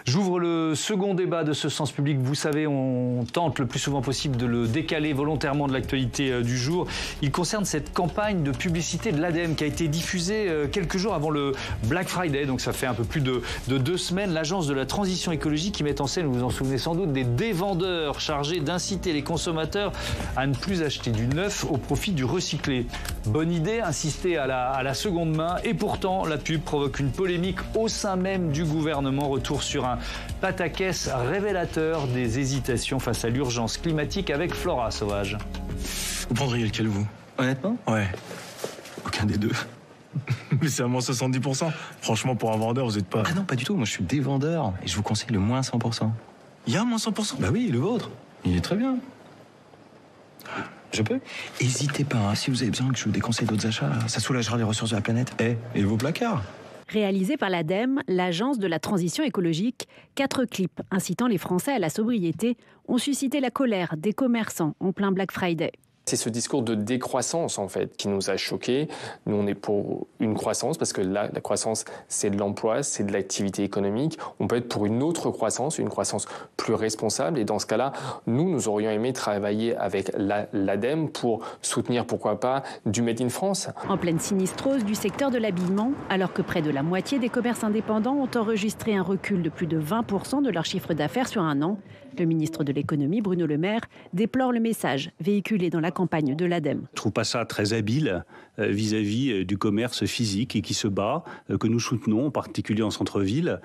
J'ouvre le second débat de ce Sens Public. Vous savez, on tente le plus souvent possible de le décaler volontairement de l'actualité du jour. Il concerne cette campagne de publicité de l'ADEME qui a été diffusée quelques jours avant le Black Friday. Donc ça fait un peu plus de 2 semaines. L'agence de la transition écologique qui met en scène, vous vous en souvenez sans doute, des dévendeurs chargés d'inciter les consommateurs à ne plus acheter du neuf au profit du recyclé. Bonne idée, insister à la seconde main. Et pourtant, la pub provoque une polémique au sein même du gouvernement. Retour sur un pataquès révélateur des hésitations face à l'urgence climatique avec Flora Sauvage. Vous prendriez lequel, vous? Honnêtement? Ouais. Aucun des deux. Mais c'est à moins 70%. Franchement, pour un vendeur, vous n'êtes pas... Ah non, pas du tout. Moi, je suis des vendeurs et je vous conseille le moins 100%. Il y a moins 100%? Bah oui, le vôtre. Il est très bien. Je peux? Hésitez pas, hein. Si vous avez besoin que je vous déconseille d'autres achats, ça soulagera les ressources de la planète. Et vos placards? Réalisé par l'ADEME, l'agence de la transition écologique, 4 clips incitant les Français à la sobriété ont suscité la colère des commerçants en plein Black Friday. C'est ce discours de décroissance, en fait, qui nous a choqués. Nous, on est pour une croissance, parce que là, la croissance, c'est de l'emploi, c'est de l'activité économique. On peut être pour une autre croissance, une croissance plus responsable. Et dans ce cas-là, nous aurions aimé travailler avec l'ADEME pour soutenir, pourquoi pas, du Made in France. En pleine sinistrose du secteur de l'habillement, alors que près de la moitié des commerces indépendants ont enregistré un recul de plus de 20% de leur chiffre d'affaires sur un an, le ministre de l'économie, Bruno Le Maire, déplore le message véhiculé dans la campagne de l'ADEME. Je ne trouve pas ça très habile vis-à-vis du commerce physique et qui se bat, que nous soutenons, en particulier en centre-ville.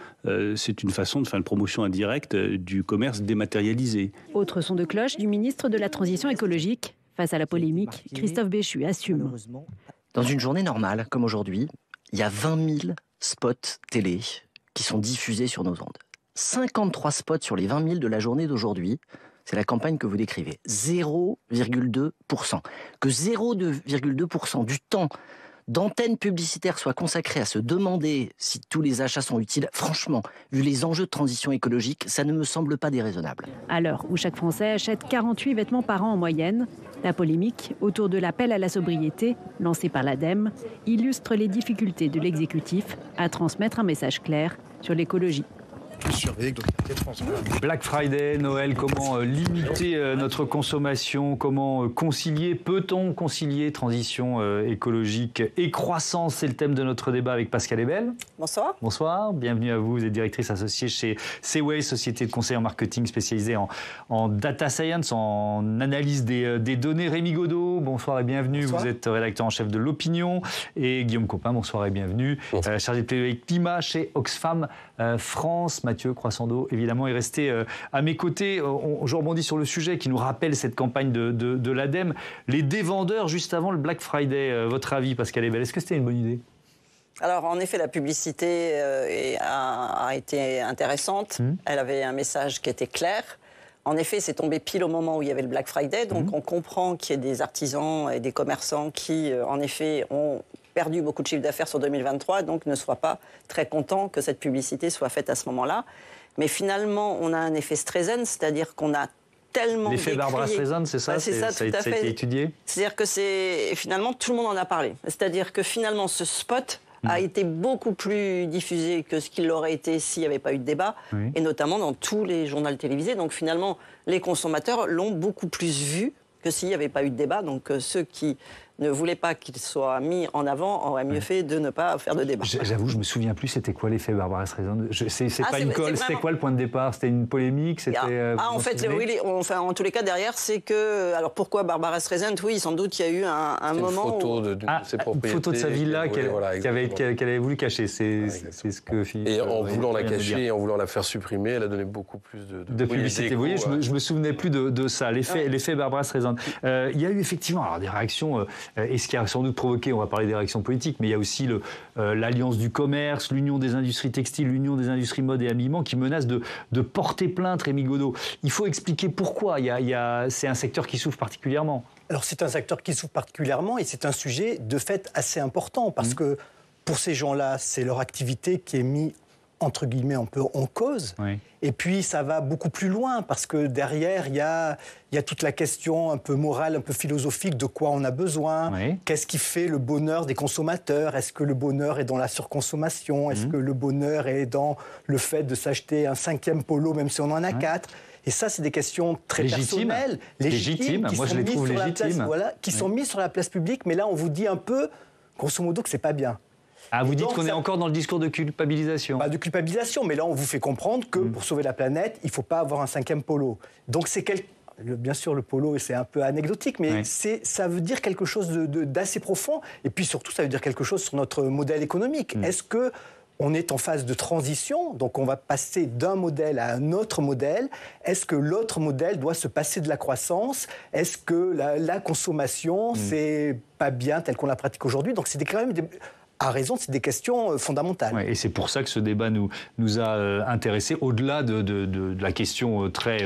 C'est une façon de faire une promotion indirecte du commerce dématérialisé. Autre son de cloche du ministre de la Transition écologique. Face à la polémique, Christophe Béchu assume. Dans une journée normale, comme aujourd'hui, il y a 20 000 spots télé qui sont diffusés sur nos ondes. 53 spots sur les 20 000 de la journée d'aujourd'hui, c'est la campagne que vous décrivez. 0,2%. Que 0,2% du temps d'antenne publicitaire soit consacré à se demander si tous les achats sont utiles, franchement, vu les enjeux de transition écologique, ça ne me semble pas déraisonnable. À l'heure où chaque Français achète 48 vêtements par an en moyenne, la polémique autour de l'appel à la sobriété, lancé par l'ADEME, illustre les difficultés de l'exécutif à transmettre un message clair sur l'écologie. Black Friday, Noël, comment limiter notre consommation, comment concilier, peut-on concilier transition écologique et croissance? C'est le thème de notre débat avec Pascal Ebel. Bonsoir. Bonsoir, bienvenue à vous. Vous êtes directrice associée chez Seaway, société de conseil en marketing spécialisée en data science, en analyse des données. Rémi Godot, bonsoir et bienvenue. Bonsoir. Vous êtes rédacteur en chef de l'Opinion. Et Guillaume Copin, bonsoir et bienvenue. Chargé de plaidoyer climat chez Oxfam France. Mathieu Croissando, évidemment, est resté à mes côtés. Je rebondis sur le sujet qui nous rappelle cette campagne de l'ADEME. Les dévendeurs juste avant le Black Friday. Votre avis, Pascal Ebel, est-ce que c'était une bonne idée? Alors, en effet, la publicité a été intéressante. Elle avait un message qui était clair. En effet, c'est tombé pile au moment où il y avait le Black Friday. Donc, on comprend qu'il y ait des artisans et des commerçants qui, en effet, ont perdu beaucoup de chiffre d'affaires sur 2023, donc ne soient pas très contents que cette publicité soit faite à ce moment-là. Mais finalement, on a un effet Streisand, c'est-à-dire qu'on a tellement l'effet Barbara Streisand, c'est ça? C'est ça, tout à fait. Ça a été étudié? C'est-à-dire que finalement, tout le monde en a parlé. C'est-à-dire que finalement, ce spot a été beaucoup plus diffusé que ce qu'il l'aurait été s'il n'y avait pas eu de débat, et notamment dans tous les journaux télévisés. Donc finalement, les consommateurs l'ont beaucoup plus vu que s'il n'y avait pas eu de débat. Donc ceux qui ne voulaient pas qu'il soit mis en avant auraient mieux fait de ne pas faire de débat. J'avoue, je me souviens plus c'était quoi l'effet Barbara Streisand. C'est pas une colle, c'était quoi le point de départ? C'était une polémique? En fait, oui, en tous les cas, derrière, c'est que... Alors pourquoi Barbara Streisand? Oui, sans doute qu'il y a eu un moment une photo de ses propriétés. Une photo de sa villa qu'elle avait voulu cacher. C'est ce que Philippe... Et en voulant la cacher et en voulant la faire supprimer, elle a donné beaucoup plus de publicité. Vous voyez, je me souvenais plus de ça, l'effet Barbara Streisand. Il y a eu effectivement des réactions... Et ce qui a sans doute provoqué, on va parler des réactions politiques, mais il y a aussi l'Alliance du commerce, l'Union des industries textiles, l'Union des industries mode et habillement qui menacent de porter plainte, Rémi Godot. Il faut expliquer pourquoi. C'est un secteur qui souffre particulièrement. Alors c'est un secteur qui souffre particulièrement et c'est un sujet de fait assez important parce que pour ces gens-là, c'est leur activité qui est mise entre guillemets, un peu en cause. Oui. Et puis, ça va beaucoup plus loin, parce que derrière, il y a toute la question un peu morale, un peu philosophique de quoi on a besoin. Oui. Qu'est-ce qui fait le bonheur des consommateurs? Est-ce que le bonheur est dans la surconsommation? Est-ce que le bonheur est dans le fait de s'acheter un 5e polo, même si on en a 4? Et ça, c'est des questions très personnelles, légitimes, moi je les trouve légitimes, qui sont mises sur la place publique, mais là, on vous dit un peu, grosso modo, que c'est pas bien. Ah, vous dites qu'on est encore dans le discours de culpabilisation. Pas de culpabilisation, mais là, on vous fait comprendre que pour sauver la planète, il ne faut pas avoir un 5e polo. Donc, bien sûr, le polo, c'est un peu anecdotique, mais ça veut dire quelque chose d'assez profond. Et puis, surtout, ça veut dire quelque chose sur notre modèle économique. Est-ce qu'on est en phase de transition, donc on va passer d'un modèle à un autre modèle? Est-ce que l'autre modèle doit se passer de la croissance? Est-ce que la consommation, c'est pas bien tel qu'on la pratique aujourd'hui? Donc, c'est quand même à raison, c'est des questions fondamentales. Ouais, et c'est pour ça que ce débat nous a intéressés, au-delà de la question très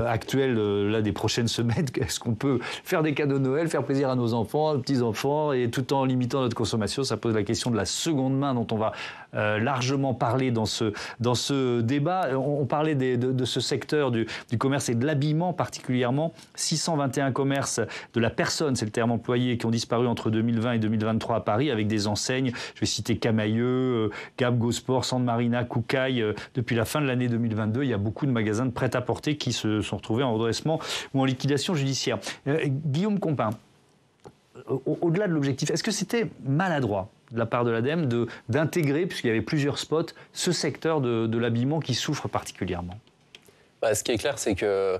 actuelle là, des prochaines semaines. Est-ce qu'on peut faire des cadeaux de Noël, faire plaisir à nos enfants, à nos petits-enfants, et tout en limitant notre consommation? Ça pose la question de la seconde main, dont on va largement parler dans ce débat. On parlait de ce secteur du commerce et de l'habillement particulièrement. 621 commerces de la personne, c'est le terme employé, qui ont disparu entre 2020 et 2023 à Paris, avec des enseignes. Je vais citer Camailleux, Gap, Go Sport, Sand Marina, Koukaï. Depuis la fin de l'année 2022, il y a beaucoup de magasins de prêt-à-porter qui se sont retrouvés en redressement ou en liquidation judiciaire. Guillaume Compin, au-delà de l'objectif, est-ce que c'était maladroit de la part de l'ADEME d'intégrer, puisqu'il y avait plusieurs spots, ce secteur de l'habillement qui souffre particulièrement? Ce qui est clair, c'est que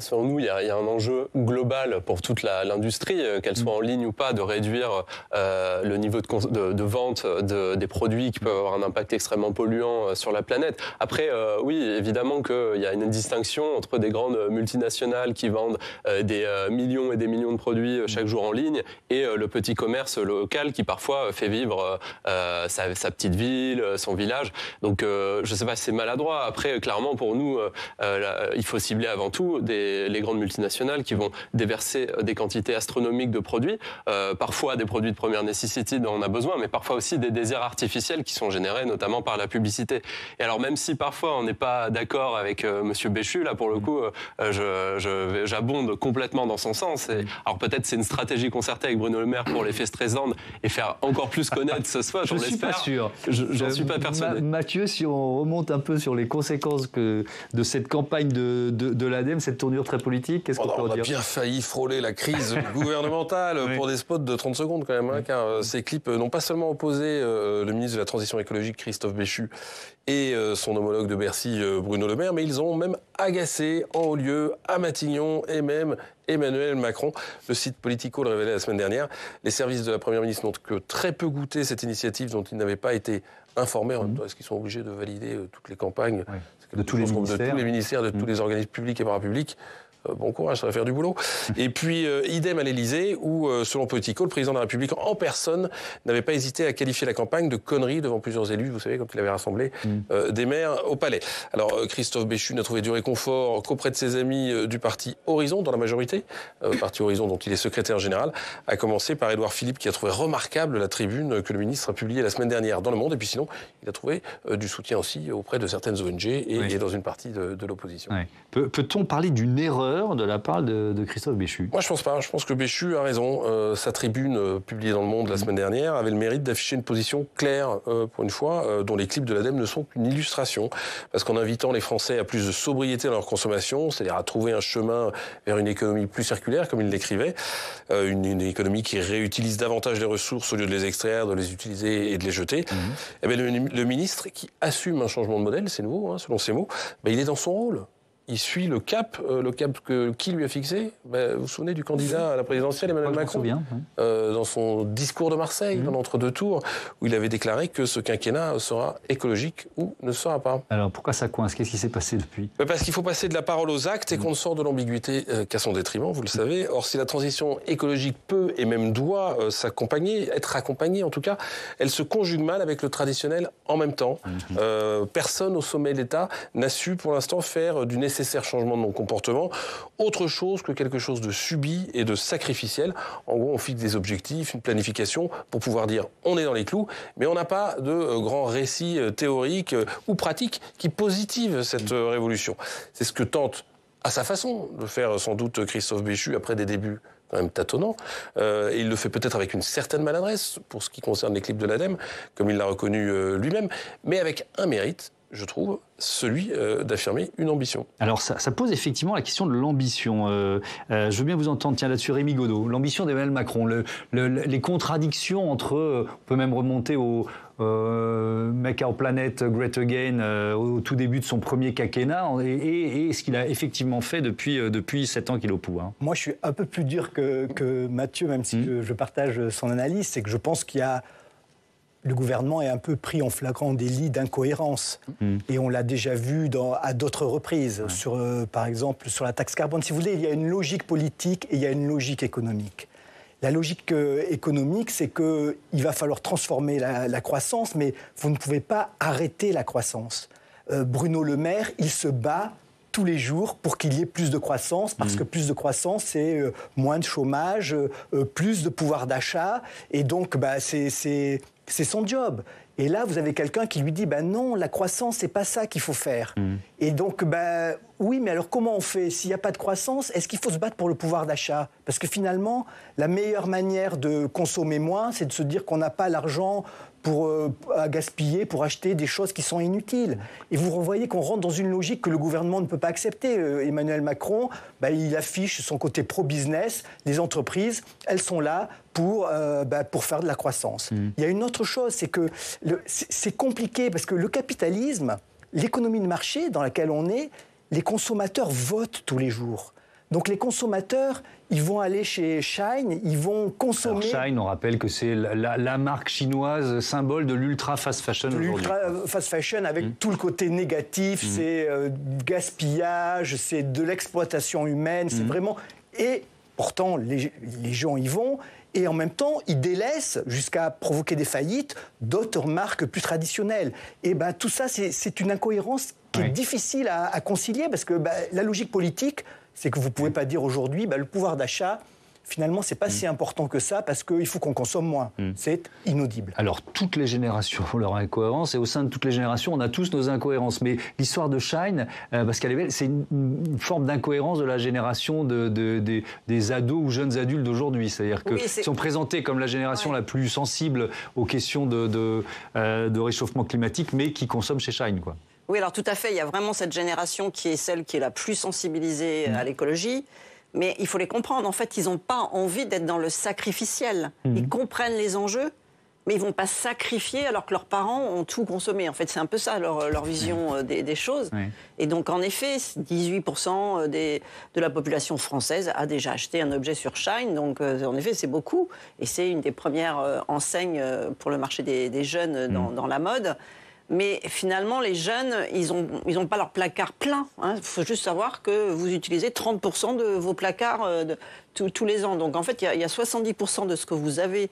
selon nous, il y a un enjeu global pour toute l'industrie, qu'elle soit en ligne ou pas, de réduire le niveau de vente des produits qui peuvent avoir un impact extrêmement polluant sur la planète. Après, oui, évidemment qu'il y a une distinction entre des grandes multinationales qui vendent des millions et des millions de produits chaque jour en ligne et le petit commerce local qui parfois fait vivre sa petite ville, son village. Donc, je ne sais pas si c'est maladroit. Après, clairement, pour nous, il faut cibler avant tout les grandes multinationales qui vont déverser des quantités astronomiques de produits, parfois des produits de première nécessité dont on a besoin, mais parfois aussi des désirs artificiels qui sont générés notamment par la publicité. Et alors même si parfois on n'est pas d'accord avec Monsieur Béchu, là pour le coup, j'abonde complètement dans son sens. Alors peut-être c'est une stratégie concertée avec Bruno Le Maire pour l'effet Streisand et faire encore plus connaître ce spot. Je ne suis pas sûr. J'en suis pas persuadé. Mathieu, si on remonte un peu sur les conséquences de cette campagne de l'ADEME, cette tournure très politique, qu'est-ce qu'on peut en dire? On a bien failli frôler la crise gouvernementale pour des spots de 30 secondes quand même, car ces clips n'ont pas seulement opposé le ministre de la Transition écologique, Christophe Béchu, et son homologue de Bercy, Bruno Le Maire, mais ils ont même agacé en haut lieu à Matignon et même Emmanuel Macron. Le site Politico le révélait la semaine dernière. Les services de la Première ministre n'ont que très peu goûté cette initiative dont ils n'avaient pas été informés. En même temps, est-ce qu'ils sont obligés de valider toutes les campagnes de tous les ministères, de tous les organismes publics et parapublics? Bon courage, ça va faire du boulot. Et puis, idem à l'Élysée, où, selon Politico, le président de la République en personne n'avait pas hésité à qualifier la campagne de connerie devant plusieurs élus, vous savez, quand il avait rassemblé des maires au palais. Alors, Christophe Béchu n'a trouvé du réconfort qu'auprès de ses amis du parti Horizon, dans la majorité, parti Horizon dont il est secrétaire général, à commencer par Édouard Philippe, qui a trouvé remarquable la tribune que le ministre a publiée la semaine dernière dans Le Monde. Et puis sinon, il a trouvé du soutien aussi auprès de certaines ONG et dans une partie de l'opposition. Peut-on parler d'une erreur de la part de Christophe Béchu? Moi, je pense pas. Je pense que Béchu a raison. Sa tribune publiée dans Le Monde la semaine dernière avait le mérite d'afficher une position claire, pour une fois, dont les clips de l'ADEME ne sont qu'une illustration. Parce qu'en invitant les Français à plus de sobriété dans leur consommation, c'est-à-dire à trouver un chemin vers une économie plus circulaire, comme il l'écrivait, une économie qui réutilise davantage les ressources au lieu de les extraire, de les utiliser et de les jeter, eh bien, le ministre qui assume un changement de modèle, c'est nouveau, selon ses mots, il est dans son rôle. Il suit le cap qui lui a fixé. Vous vous souvenez du candidat à la présidentielle, Emmanuel Macron, dans son discours de Marseille, dans l'entre-deux tours, où il avait déclaré que ce quinquennat sera écologique ou ne sera pas. Alors pourquoi ça coince? Qu'est-ce qui s'est passé depuis? Parce qu'il faut passer de la parole aux actes et qu'on ne sort de l'ambiguïté qu'à son détriment, vous le savez. Or, si la transition écologique peut et même doit être accompagnée en tout cas, elle se conjugue mal avec le traditionnel en même temps. Personne au sommet de l'État n'a su pour l'instant faire du nécessaire nécessaire changement de nos comportements, autre chose que quelque chose de subi et de sacrificiel. En gros, on fixe des objectifs, une planification pour pouvoir dire on est dans les clous, mais on n'a pas de grand récit théorique ou pratique qui positive cette révolution. C'est ce que tente à sa façon de faire sans doute Christophe Béchu après des débuts quand même tâtonnant. Et il le fait peut-être avec une certaine maladresse pour ce qui concerne les clips de l'ADEME, comme il l'a reconnu lui-même, mais avec un mérite, je trouve, celui d'affirmer une ambition. Alors ça pose effectivement la question de l'ambition. Je veux bien vous entendre, tiens, là-dessus, Rémi Godot. L'ambition d'Emmanuel Macron, les contradictions entre, on peut même remonter au Make Our Planet Great Again au tout début de son premier quinquennat et ce qu'il a effectivement fait depuis 7 ans qu'il est au pouvoir. Moi, je suis un peu plus dur que Mathieu, même si je partage son analyse, c'est que je pense qu'il y a le gouvernement est un peu pris en flagrant délit d'incohérence. Et on l'a déjà vu à d'autres reprises, par exemple sur la taxe carbone. Si vous voulez, il y a une logique politique et il y a une logique économique. La logique économique, c'est qu'il va falloir transformer la croissance, mais vous ne pouvez pas arrêter la croissance. Bruno Le Maire, il se bat tous les jours pour qu'il y ait plus de croissance, parce que plus de croissance, c'est moins de chômage, plus de pouvoir d'achat, et donc c'est son job. Et là, vous avez quelqu'un qui lui dit non, la croissance, c'est pas ça qu'il faut faire. Et donc, oui, mais alors comment on fait? S'il n'y a pas de croissance, est-ce qu'il faut se battre pour le pouvoir d'achat? Parce que finalement, la meilleure manière de consommer moins, c'est de se dire qu'on n'a pas l'argent à gaspiller pour acheter des choses qui sont inutiles. Et vous revoyez qu'on rentre dans une logique que le gouvernement ne peut pas accepter. Emmanuel Macron, il affiche son côté pro-business. Les entreprises, elles sont là pour faire de la croissance. Il y a une autre chose, c'est que c'est compliqué parce que le capitalisme, l'économie de marché dans laquelle on est, les consommateurs votent tous les jours. Donc les consommateurs, ils vont aller chez Shine, ils vont consommer... Alors Shine, on rappelle que c'est la marque chinoise symbole de l'ultra fast fashion aujourd'hui. L'ultra fast fashion avec tout le côté négatif, c'est gaspillage, c'est de l'exploitation humaine, c'est vraiment... Et pourtant, les gens y vont, et en même temps, ils délaissent, jusqu'à provoquer des faillites, d'autres marques plus traditionnelles. Et tout ça, c'est une incohérence qui est difficile à concilier, parce que la logique politique... c'est que vous ne pouvez pas dire aujourd'hui, le pouvoir d'achat, finalement, ce n'est pas si important que ça, parce qu'il faut qu'on consomme moins. C'est inaudible. Alors, toutes les générations ont leur incohérence, et au sein de toutes les générations, on a tous nos incohérences. Mais l'histoire de Shine, parce qu'elle est belle, c'est une forme d'incohérence de la génération des ados ou jeunes adultes d'aujourd'hui. C'est-à-dire qu'ils sont présentés comme la génération la plus sensible aux questions de réchauffement climatique, mais qui consomme chez Shine, quoi. Oui, alors tout à fait, il y a vraiment cette génération qui est celle qui est la plus sensibilisée à l'écologie, mais il faut les comprendre, en fait, ils n'ont pas envie d'être dans le sacrificiel. Ils comprennent les enjeux, mais ils ne vont pas sacrifier alors que leurs parents ont tout consommé. En fait, c'est un peu ça leur vision des choses. Et donc, en effet, 18% de la population française a déjà acheté un objet sur Shine, donc en effet, c'est beaucoup, et c'est une des premières enseignes pour le marché des jeunes dans la mode. Mais finalement, les jeunes, ils ont pas leur placard plein. Il faut juste savoir que vous utilisez 30% de vos placards tous les ans. Donc en fait, il y a 70% de ce que vous avez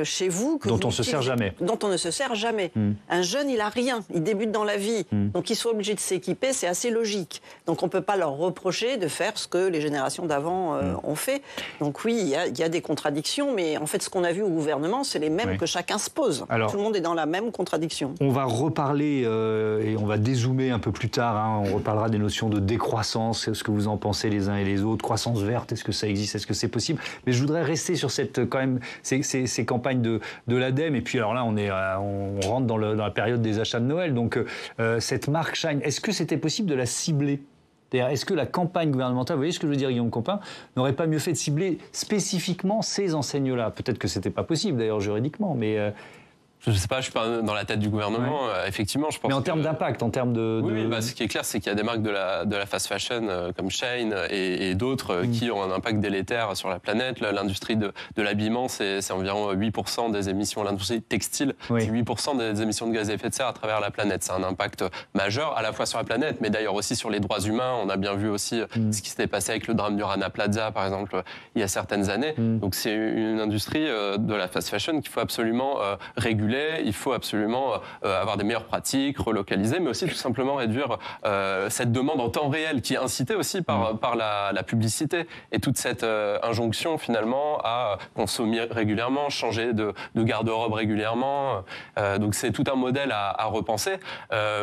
chez vous... dont on ne se sert jamais. Dont on ne se sert jamais. Un jeune, il n'a rien. Il débute dans la vie. Donc qu'il soit obligé de s'équiper, c'est assez logique. Donc on ne peut pas leur reprocher de faire ce que les générations d'avant ont fait. Donc oui, il y a des contradictions, mais en fait, ce qu'on a vu au gouvernement, c'est les mêmes que chacun se pose. Alors, tout le monde est dans la même contradiction. On va reparler, et on va dézoomer un peu plus tard, on reparlera des notions de décroissance, ce que vous en pensez les uns et les autres, croissance verte, est-ce que ça existe, est-ce que c'est possible? Mais je voudrais rester sur ces campagnes de l'ADEME, et puis alors là, on rentre dans la période des achats de Noël, donc cette marque Shine, est-ce que c'était possible de la cibler? Est-ce que la campagne gouvernementale, vous voyez ce que je veux dire, Guillaume Compin, n'aurait pas mieux fait de cibler spécifiquement ces enseignes-là? Peut-être que c'était pas possible, d'ailleurs, juridiquement, mais... Je ne sais pas, je suis pas dans la tête du gouvernement. Effectivement, je pense. Mais en termes d'impact, en termes de... Oui, ce qui est clair, c'est qu'il y a des marques de la fast fashion comme Shine et d'autres qui ont un impact délétère sur la planète. L'industrie de l'habillement, c'est environ 8% des émissions. L'industrie textile, c'est 8% des émissions de gaz à effet de serre à travers la planète. C'est un impact majeur, à la fois sur la planète, mais d'ailleurs aussi sur les droits humains. On a bien vu aussi ce qui s'était passé avec le drame du Rana Plaza, par exemple, il y a certaines années. Donc c'est une industrie de la fast fashion qu'il faut absolument réguler réguler, il faut absolument avoir des meilleures pratiques, relocaliser, mais aussi tout simplement réduire cette demande en temps réel qui est incitée aussi par la publicité et toute cette injonction finalement à consommer régulièrement, changer de garde-robe régulièrement. Donc c'est tout un modèle à repenser,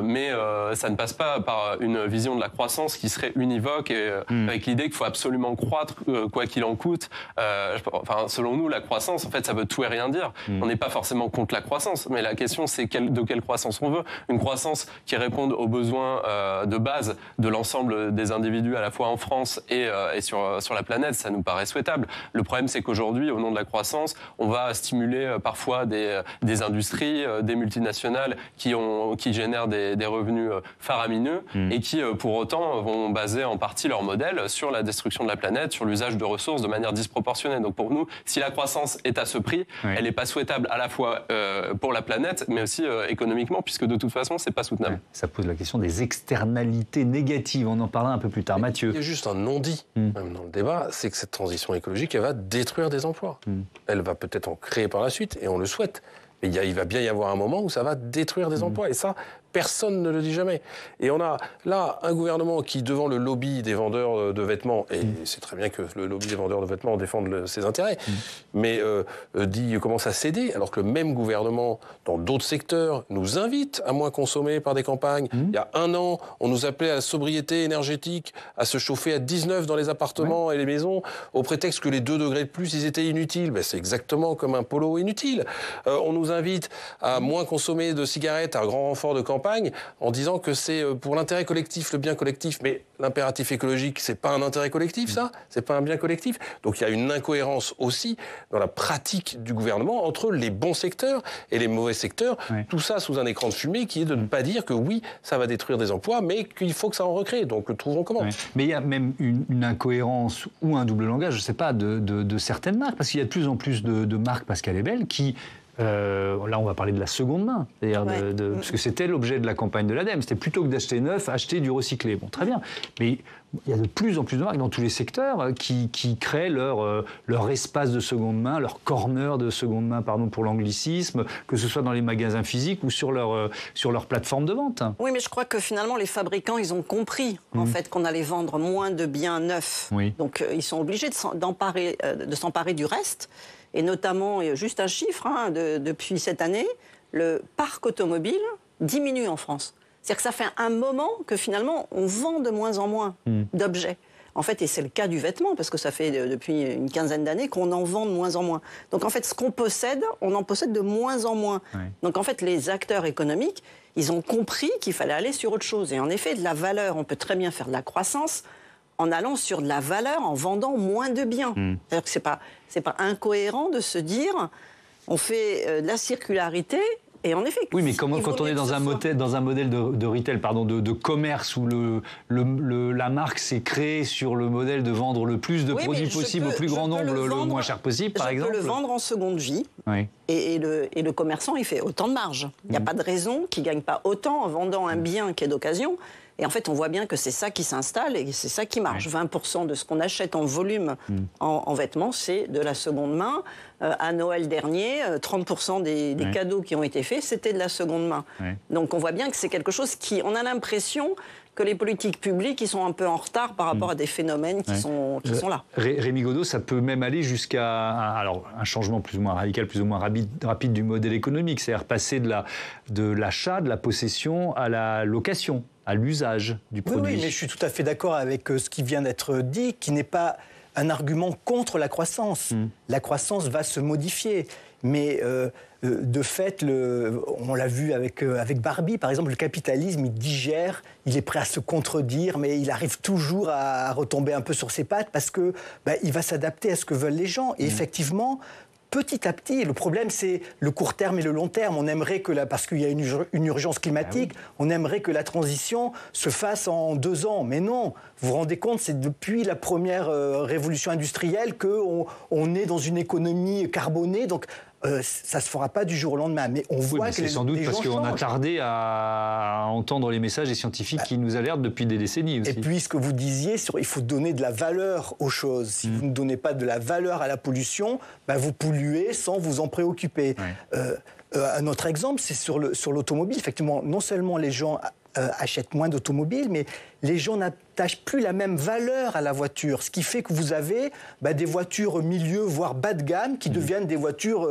mais ça ne passe pas par une vision de la croissance qui serait univoque et avec l'idée qu'il faut absolument croître quoi qu'il en coûte. Enfin, selon nous, la croissance, en fait, ça veut tout et rien dire. On n'est pas forcément contre la croissance, mais la question c'est de quelle croissance on veut. Une croissance qui réponde aux besoins de base de l'ensemble des individus à la fois en France et sur la planète, ça nous paraît souhaitable. Le problème c'est qu'aujourd'hui, au nom de la croissance, on va stimuler parfois des industries, des multinationales qui génèrent des revenus faramineux et qui pour autant vont baser en partie leur modèle sur la destruction de la planète, sur l'usage de ressources de manière disproportionnée. Donc pour nous, si la croissance est à ce prix, elle n'est pas souhaitable à la fois pour la planète, mais aussi économiquement, puisque de toute façon, c'est pas soutenable. Ça pose la question des externalités négatives. On en parlera un peu plus tard. Mathieu. Il y a juste un non-dit, même dans le débat, c'est que cette transition écologique, elle va détruire des emplois. Elle va peut-être en créer par la suite, et on le souhaite. Mais il va bien y avoir un moment où ça va détruire des emplois. Et ça, personne ne le dit jamais. Et on a là un gouvernement qui, devant le lobby des vendeurs de vêtements, et c'est très bien que le lobby des vendeurs de vêtements défende ses intérêts, mais commence à céder, alors que le même gouvernement, dans d'autres secteurs, nous invite à moins consommer par des campagnes. Il y a un an, on nous appelait à la sobriété énergétique, à se chauffer à 19 dans les appartements et les maisons, au prétexte que les 2 degrés de plus, ils étaient inutiles. Ben, c'est exactement comme un polo inutile. On nous invite à moins consommer de cigarettes à grand renfort de campagne, en disant que c'est pour l'intérêt collectif, le bien collectif. Mais l'impératif écologique, c'est pas un intérêt collectif, ça ? C'est pas un bien collectif ? Donc il y a une incohérence aussi dans la pratique du gouvernement entre les bons secteurs et les mauvais secteurs. Tout ça sous un écran de fumée qui est de ne pas dire que oui, ça va détruire des emplois, mais qu'il faut que ça en recrée. Donc trouvons comment. Mais il y a même une incohérence ou un double langage, je sais pas, de certaines marques, parce qu'il y a de plus en plus de marques, Pascal Ebel, qui... là, on va parler de la seconde main, c'est-à-dire parce que c'était l'objet de la campagne de l'ADEME. C'était plutôt que d'acheter neuf, acheter du recyclé. Bon, très bien. Mais il y a de plus en plus de marques dans tous les secteurs qui créent leur espace de seconde main, leur corner de seconde main, pardon pour l'anglicisme, que ce soit dans les magasins physiques ou sur leur plateforme de vente. Oui, mais je crois que finalement, les fabricants, ils ont compris en fait qu'on allait vendre moins de biens neufs. Donc, ils sont obligés de s'emparer du reste. Et notamment, juste un chiffre, depuis cette année, le parc automobile diminue en France. C'est-à-dire que ça fait un moment que finalement, on vend de moins en moins d'objets. En fait, et c'est le cas du vêtement, parce que ça fait depuis une quinzaine d'années qu'on en vend de moins en moins. Donc en fait, ce qu'on possède, on en possède de moins en moins. Donc en fait, les acteurs économiques, ils ont compris qu'il fallait aller sur autre chose. Et en effet, de la valeur, on peut très bien faire de la croissance en allant sur de la valeur, en vendant moins de biens. C'est-à-dire que c'est pas incohérent de se dire, on fait de la circularité, et en effet... Oui, mais quand on est dans un modèle de retail, de commerce, où la marque s'est créée sur le modèle de vendre le plus de produits possible au plus grand nombre, le moins cher possible, par exemple. Je peux le vendre en seconde vie, et le commerçant, il fait autant de marge. Il n'y a pas de raison qu'il ne gagne pas autant en vendant un bien qui est d'occasion. Et en fait, on voit bien que c'est ça qui s'installe et c'est ça qui marche. 20% de ce qu'on achète en volume en vêtements, c'est de la seconde main. À Noël dernier, 30% des cadeaux qui ont été faits, c'était de la seconde main. Donc on voit bien que c'est quelque chose on a l'impression que les politiques publiques, ils sont un peu en retard par rapport à des phénomènes qui sont là. Rémi Godeau, ça peut même aller jusqu'à un changement plus ou moins radical, plus ou moins rapide du modèle économique, c'est-à-dire passer de l'achat, de la possession à la location, à l'usage du produit. Oui, mais je suis tout à fait d'accord avec ce qui vient d'être dit, qui n'est pas un argument contre la croissance. La croissance va se modifier. Mais de fait, on l'a vu avec Barbie, par exemple, le capitalisme, il digère, il est prêt à se contredire, mais il arrive toujours à retomber un peu sur ses pattes parce que il va s'adapter à ce que veulent les gens. Et effectivement, petit à petit, le problème, c'est le court terme et le long terme. On aimerait parce qu'il y a une urgence climatique, on aimerait que la transition se fasse en 2 ans. Mais non, vous vous rendez compte, c'est depuis la première révolution industrielle qu'on est dans une économie carbonée. Donc, ça ne se fera pas du jour au lendemain. Mais on voit que c'est sans doute parce qu'on a tardé à entendre les messages des scientifiques qui nous alertent depuis des décennies aussi. Et puis, ce que vous disiez, il faut donner de la valeur aux choses. Si vous ne donnez pas de la valeur à la pollution, vous polluez sans vous en préoccuper. Un autre exemple, c'est sur l'automobile. Effectivement, non seulement les gens achètent moins d'automobiles, mais les gens n'attachent plus la même valeur à la voiture. Ce qui fait que vous avez des voitures milieu, voire bas de gamme, qui deviennent des voitures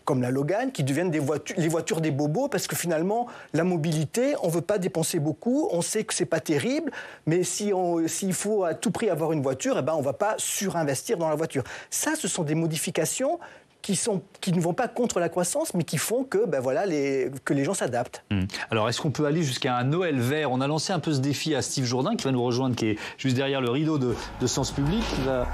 comme la Logan, qui deviennent les voitures des bobos, parce que finalement, la mobilité, on ne veut pas dépenser beaucoup, on sait que ce n'est pas terrible, mais s'il faut à tout prix avoir une voiture, on ne va pas surinvestir dans la voiture. Ça, ce sont des modifications qui ne vont pas contre la croissance, mais qui font que, que les gens s'adaptent. Alors, est-ce qu'on peut aller jusqu'à un Noël vert ? On a lancé un peu ce défi à Steve Jourdain, qui va nous rejoindre, qui est juste derrière le rideau de Sens Public, qui va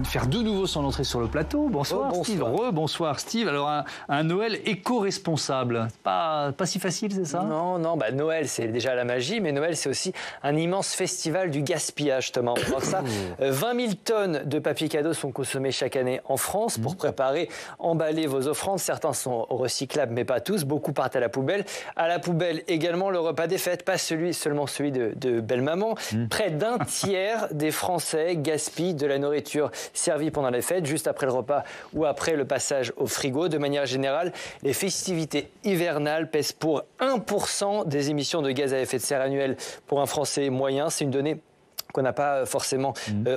faire de nouveau son entrée sur le plateau. Bonsoir, Steve. Bonsoir, Steve. Alors, un Noël éco-responsable, pas si facile, c'est ça ? Non, Noël, c'est déjà la magie, mais Noël, c'est aussi un immense festival du gaspillage, Thomas. On voit ça. 20 000 tonnes de papier cadeau sont consommées chaque année en France pour préparer, emballer vos offrandes. Certains sont recyclables, mais pas tous. Beaucoup partent à la poubelle. À la poubelle également le repas des fêtes, pas seulement celui de belle-maman. Près d'un tiers des Français gaspillent de la nourriture servie pendant les fêtes, juste après le repas ou après le passage au frigo. De manière générale, les festivités hivernales pèsent pour 1% des émissions de gaz à effet de serre annuelles pour un Français moyen. C'est une donnée qu'on n'a pas forcément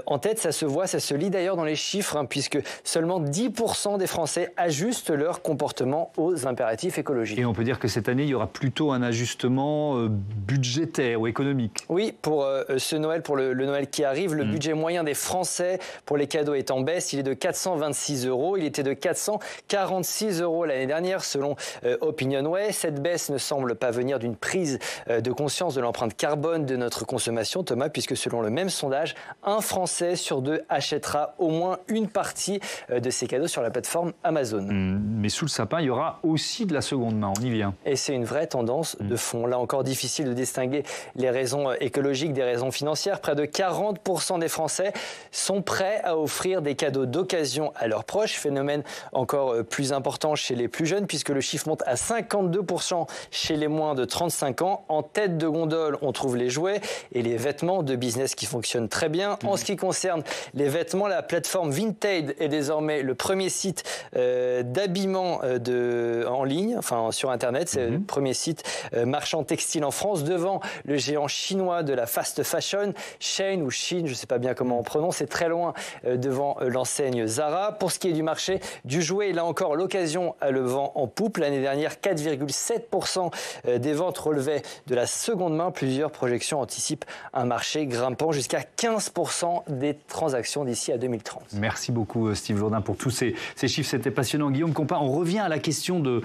en tête. Ça se voit, ça se lit d'ailleurs dans les chiffres, puisque seulement 10% des Français ajustent leur comportement aux impératifs écologiques. Et on peut dire que cette année, il y aura plutôt un ajustement budgétaire ou économique. Oui, pour ce Noël, pour le Noël qui arrive, le budget moyen des Français pour les cadeaux est en baisse. Il est de 426 €. Il était de 446 € l'année dernière, selon Opinionway. Cette baisse ne semble pas venir d'une prise de conscience de l'empreinte carbone de notre consommation, Thomas, puisque selon le même sondage, un Français sur deux achètera au moins une partie de ses cadeaux sur la plateforme Amazon. Mais sous le sapin, il y aura aussi de la seconde main, on y vient. Et c'est une vraie tendance de fond. Là encore, difficile de distinguer les raisons écologiques des raisons financières. Près de 40% des Français sont prêts à offrir des cadeaux d'occasion à leurs proches. Phénomène encore plus important chez les plus jeunes, puisque le chiffre monte à 52% chez les moins de 35 ans. En tête de gondole, on trouve les jouets et les vêtements de business qui fonctionne très bien. En ce qui concerne les vêtements, la plateforme Vinted est désormais le premier site d'habillement en ligne, sur Internet. C'est le premier site marchand textile en France, devant le géant chinois de la fast fashion, Shein ou Shein, je ne sais pas bien comment on prononce, c'est très loin devant l'enseigne Zara. Pour ce qui est du marché du jouet, là encore, l'occasion a le vent en poupe. L'année dernière, 4,7% des ventes relevaient de la seconde main. Plusieurs projections anticipent un marché grimpant jusqu'à 15% des transactions d'ici à 2030. Merci beaucoup Steve Jourdain pour tous ces chiffres, c'était passionnant. Guillaume Compas, on revient à la question de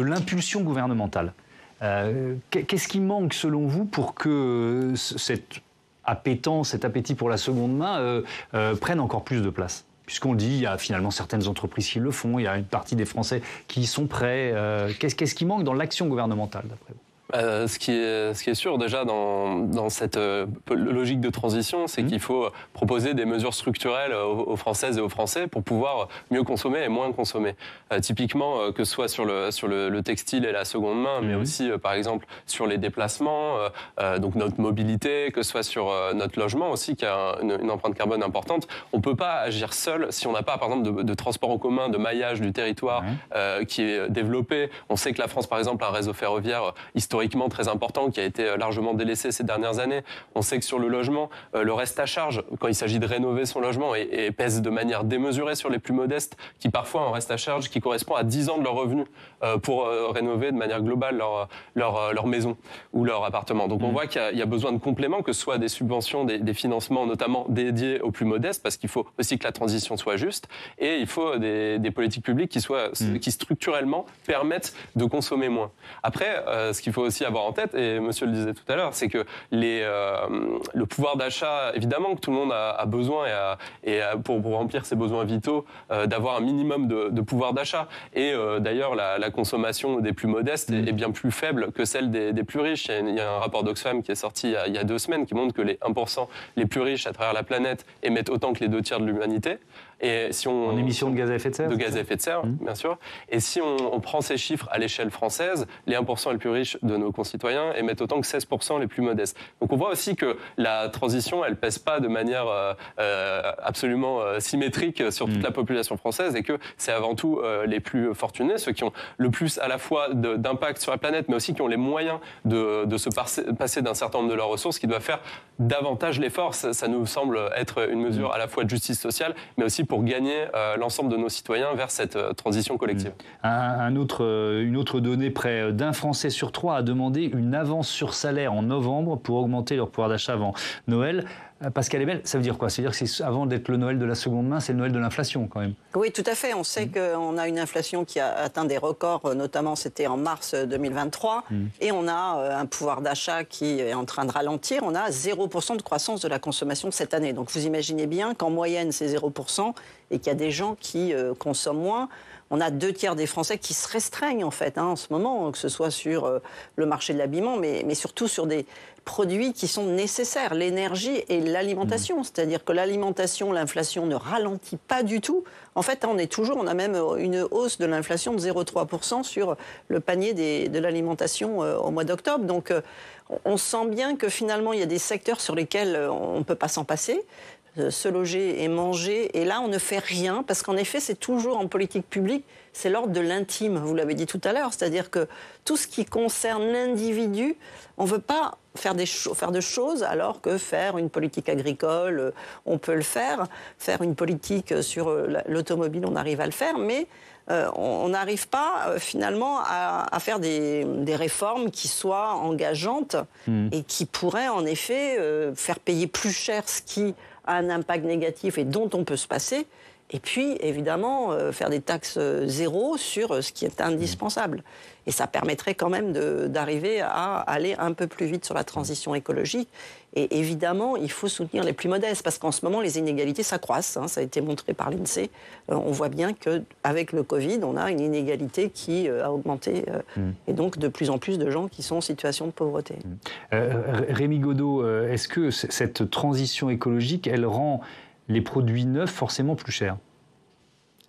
l'impulsion gouvernementale. Qu'est-ce qui manque selon vous pour que cette appétence, cet appétit pour la seconde main prenne encore plus de place ? Puisqu'on le dit, il y a finalement certaines entreprises qui le font, il y a une partie des Français qui y sont prêts. Qu'est-ce qui manque dans l'action gouvernementale d'après vous ? Ce qui est sûr déjà dans cette logique de transition, c'est qu'il faut proposer des mesures structurelles aux Françaises et aux Français pour pouvoir mieux consommer et moins consommer. Typiquement, que ce soit sur le textile et la seconde main, mais aussi par exemple sur les déplacements, donc notre mobilité, que ce soit sur notre logement aussi, qui a une empreinte carbone importante. On ne peut pas agir seul si on n'a pas par exemple de transport en commun, de maillage du territoire qui est développé. On sait que la France par exemple a un réseau ferroviaire historiquement très important qui a été largement délaissé ces dernières années. On sait que sur le logement, le reste à charge, quand il s'agit de rénover son logement, et pèse de manière démesurée sur les plus modestes, qui parfois ont un reste à charge qui correspond à 10 ans de leur revenu pour rénover de manière globale leur maison ou leur appartement. Donc on voit qu'il y a besoin de compléments, que ce soit des subventions, des financements notamment dédiés aux plus modestes, parce qu'il faut aussi que la transition soit juste, et il faut des politiques publiques qui structurellement permettent de consommer moins. Après, ce qu'il faut aussi avoir en tête, et monsieur le disait tout à l'heure, c'est que le pouvoir d'achat, évidemment que tout le monde a besoin, pour remplir ses besoins vitaux, d'avoir un minimum de pouvoir d'achat. Et d'ailleurs, la consommation des plus modestes est bien plus faible que celle des plus riches. Il y a un rapport d'Oxfam qui est sorti il y a 2 semaines qui montre que les 1% les plus riches à travers la planète émettent autant que les 2 tiers de l'humanité. Et si on, en émissions de gaz à effet de serre. De gaz à effet de serre, bien sûr. Et si on prend ces chiffres à l'échelle française, les 1% les plus riches de nos concitoyens émettent autant que 16% les plus modestes. Donc on voit aussi que la transition, elle pèse pas de manière absolument symétrique sur toute la population française et que c'est avant tout les plus fortunés, ceux qui ont le plus à la fois d'impact sur la planète, mais aussi qui ont les moyens de se passer d'un certain nombre de leurs ressources, qui doivent faire davantage l'effort. Ça nous semble être une mesure à la fois de justice sociale, mais aussi pour gagner l'ensemble de nos citoyens vers cette transition collective. Une autre donnée, près d'un Français sur 3 a demandé une avance sur salaire en novembre pour augmenter leur pouvoir d'achat avant Noël. Pascal Ebel, ça veut dire quoi? C'est-à-dire que avant d'être le Noël de la seconde main, c'est le Noël de l'inflation quand même. Oui, tout à fait. On sait qu'on a une inflation qui a atteint des records, notamment c'était en mars 2023, et on a un pouvoir d'achat qui est en train de ralentir. On a 0% de croissance de la consommation cette année. Donc vous imaginez bien qu'en moyenne c'est 0% et qu'il y a des gens qui consomment moins. On a 2/3 des Français qui se restreignent en fait en ce moment, que ce soit sur le marché de l'habillement, mais surtout sur des produits qui sont nécessaires, l'énergie et l'alimentation. C'est-à-dire que l'alimentation, l'inflation ne ralentit pas du tout. En fait, on a même une hausse de l'inflation de 0,3% sur le panier de l'alimentation au mois d'octobre. Donc on sent bien que finalement, il y a des secteurs sur lesquels on ne peut pas s'en passer. Se loger et manger, et là on ne fait rien, parce qu'en effet c'est toujours en politique publique, c'est l'ordre de l'intime, vous l'avez dit tout à l'heure, c'est-à-dire que tout ce qui concerne l'individu, on ne veut pas faire de choses, alors que faire une politique agricole, on peut le faire une politique sur l'automobile, on arrive à le faire, mais on n'arrive pas finalement à faire des réformes qui soient engageantes et qui pourraient en effet faire payer plus cher ce qui a un impact négatif et dont on peut se passer, et puis évidemment faire des taxes zéro sur ce qui est indispensable. Et ça permettrait quand même d'arriver à aller un peu plus vite sur la transition écologique. Et évidemment, il faut soutenir les plus modestes, parce qu'en ce moment, les inégalités s'accroissent. Ça a été montré par l'INSEE. On voit bien qu'avec le Covid, on a une inégalité qui a augmenté. Et donc, de plus en plus de gens qui sont en situation de pauvreté. Rémi Godeau, est-ce que cette transition écologique, elle rend les produits neufs forcément plus chers?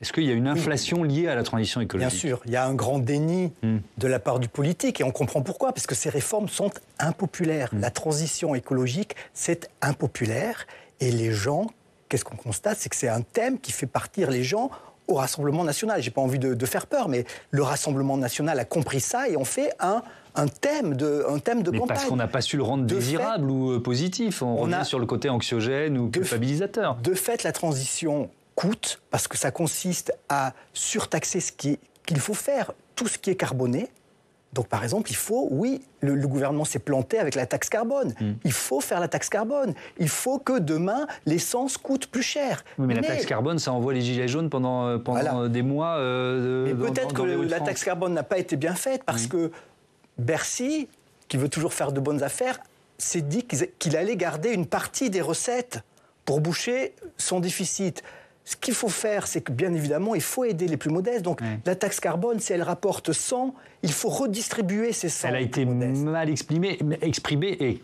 Est-ce qu'il y a une inflation liée à la transition écologique? Bien sûr, il y a un grand déni de la part du politique, et on comprend pourquoi, parce que ces réformes sont impopulaires. La transition écologique, c'est impopulaire, et les gens, qu'est-ce qu'on constate? C'est que c'est un thème qui fait partir les gens au Rassemblement national. J'ai pas envie de faire peur, mais le Rassemblement national a compris ça, et on fait un thème de campagne. Parce qu'on n'a pas su le rendre désirable ou positif. On revient sur le côté anxiogène ou culpabilisateur. De fait, la transition coûte, parce que ça consiste à surtaxer ce qu'il faut faire, tout ce qui est carboné. Donc, par exemple, le gouvernement s'est planté avec la taxe carbone. Il faut faire la taxe carbone. Il faut que demain, l'essence coûte plus cher. Oui, mais la taxe carbone, ça envoie les gilets jaunes pendant des mois. Mais peut-être que la taxe carbone n'a pas été bien faite, parce que Bercy, qui veut toujours faire de bonnes affaires, s'est dit qu'il allait garder une partie des recettes pour boucher son déficit. Ce qu'il faut faire, c'est que, bien évidemment, il faut aider les plus modestes. Donc, la taxe carbone, si elle rapporte 100, il faut redistribuer ces 100. Elle a été mal exprimée, expliquée,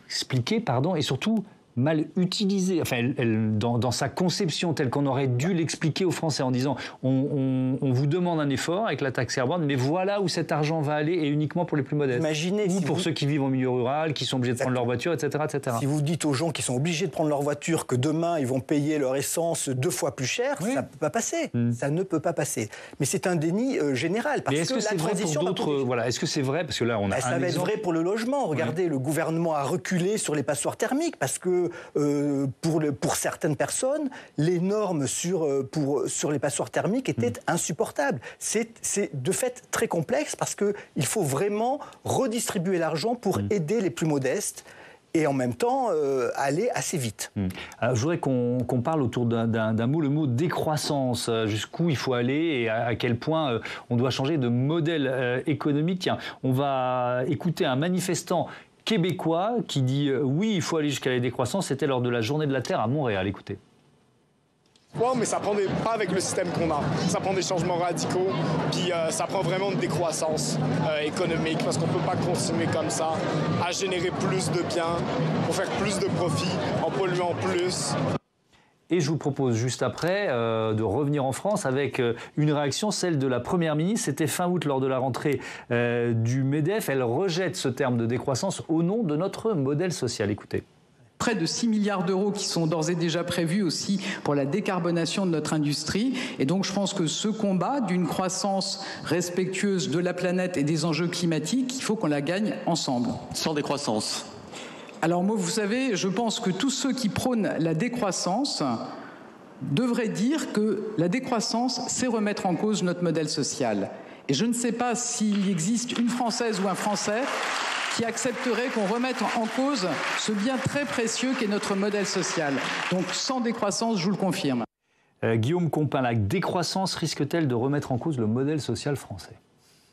et surtout mal utilisée. Enfin, dans sa conception telle qu'on aurait dû l'expliquer aux Français en disant on vous demande un effort avec la taxe carbone, mais voilà où cet argent va aller, et uniquement pour les plus modestes. Imaginez ou pour ceux qui vivent en milieu rural, qui sont obligés de prendre leur voiture, etc., etc. Si vous dites aux gens qui sont obligés de prendre leur voiture que demain ils vont payer leur essence 2 fois plus cher, ça ne peut pas passer. Ça ne peut pas passer. Mais c'est un déni général. Parce est-ce que c'est vrai pour d'autres? Voilà, est-ce que c'est vrai? Parce que là, on a ça va être vrai pour le logement. Regardez, le gouvernement a reculé sur les passoires thermiques, parce que pour certaines personnes, les normes sur les passoires thermiques étaient insupportables. C'est de fait très complexe, parce qu'il faut vraiment redistribuer l'argent pour aider les plus modestes, et en même temps aller assez vite. Alors, je voudrais qu'on parle autour d'un mot, le mot décroissance. Jusqu'où il faut aller et à quel point on doit changer de modèle économique. Tiens, on va écouter un manifestant québécois qui dit oui, il faut aller jusqu'à la décroissance. C'était lors de la Journée de la Terre à Montréal. Écoutez. Ouais, mais ça prend pas avec le système qu'on a. Ça prend des changements radicaux, puis ça prend vraiment une décroissance économique, parce qu'on peut pas continuer comme ça, à générer plus de biens, pour faire plus de profits, en polluant plus. Et je vous propose juste après de revenir en France avec une réaction, celle de la Première ministre. C'était fin août lors de la rentrée du MEDEF. Elle rejette ce terme de décroissance au nom de notre modèle social. Écoutez. Près de 6 milliards d'euros qui sont d'ores et déjà prévus aussi pour la décarbonation de notre industrie. Et donc je pense que ce combat d'une croissance respectueuse de la planète et des enjeux climatiques, il faut qu'on la gagne ensemble. Sans décroissance. Alors moi, vous savez, je pense que tous ceux qui prônent la décroissance devraient dire que la décroissance, c'est remettre en cause notre modèle social. Et je ne sais pas s'il existe une Française ou un Français qui accepterait qu'on remette en cause ce bien très précieux qu'est notre modèle social. Donc sans décroissance, je vous le confirme. Guillaume Compin, la décroissance risque-t-elle de remettre en cause le modèle social français ?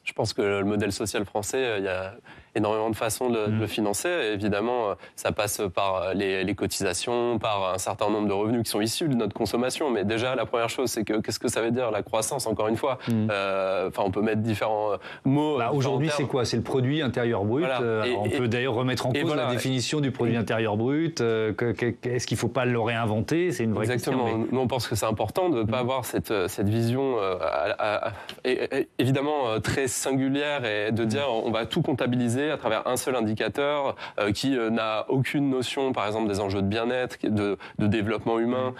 Je pense que le modèle social français, il y a énormément de façons de le financer. Et évidemment, ça passe par les cotisations, par un certain nombre de revenus qui sont issus de notre consommation. Mais déjà, la première chose, c'est que qu'est-ce que ça veut dire la croissance, encore une fois on peut mettre différents mots. Aujourd'hui, c'est quoi ? C'est le produit intérieur brut. Voilà. On peut d'ailleurs remettre en cause la définition du produit intérieur brut. Est-ce qu'il ne faut pas le réinventer ? C'est une vraie question. Exactement. Nous, on pense que c'est important de ne pas avoir cette vision, évidemment, très singulière et de dire on va tout comptabiliser à travers un seul indicateur qui n'a aucune notion, par exemple, des enjeux de bien-être, de développement humain,